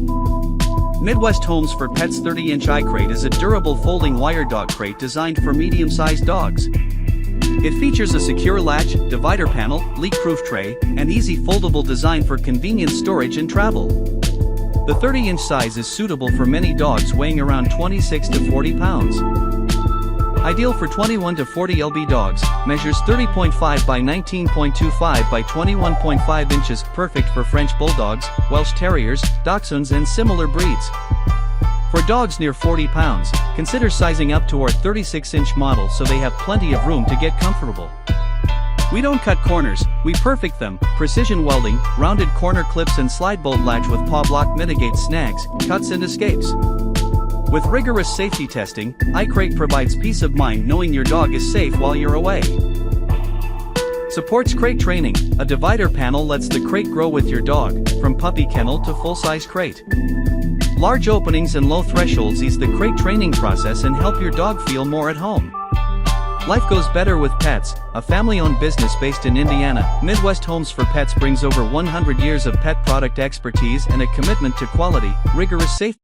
MidWest Homes for Pets 30-inch iCrate is a durable folding wire dog crate designed for medium-sized dogs. It features a secure latch, divider panel, leak-proof tray, and easy foldable design for convenient storage and travel. The 30-inch size is suitable for many dogs weighing around 26 to 40 pounds. Ideal for 21 to 40 lb dogs, measures 30.5 by 19.25 by 21.5 inches, perfect for French Bulldogs, Welsh Terriers, Dachshunds and similar breeds. For dogs near 40 pounds, consider sizing up to our 36-inch model so they have plenty of room to get comfortable. We don't cut corners, we perfect them. Precision welding, rounded corner clips and slide bolt latch with paw block mitigates snags, cuts and escapes. With rigorous safety testing, iCrate provides peace of mind knowing your dog is safe while you're away. Supports crate training. A divider panel lets the crate grow with your dog, from puppy kennel to full-size crate. Large openings and low thresholds ease the crate training process and help your dog feel more at home. Life goes better with pets, a family-owned business based in Indiana. MidWest Homes for Pets brings over 100 years of pet product expertise and a commitment to quality, rigorous safety.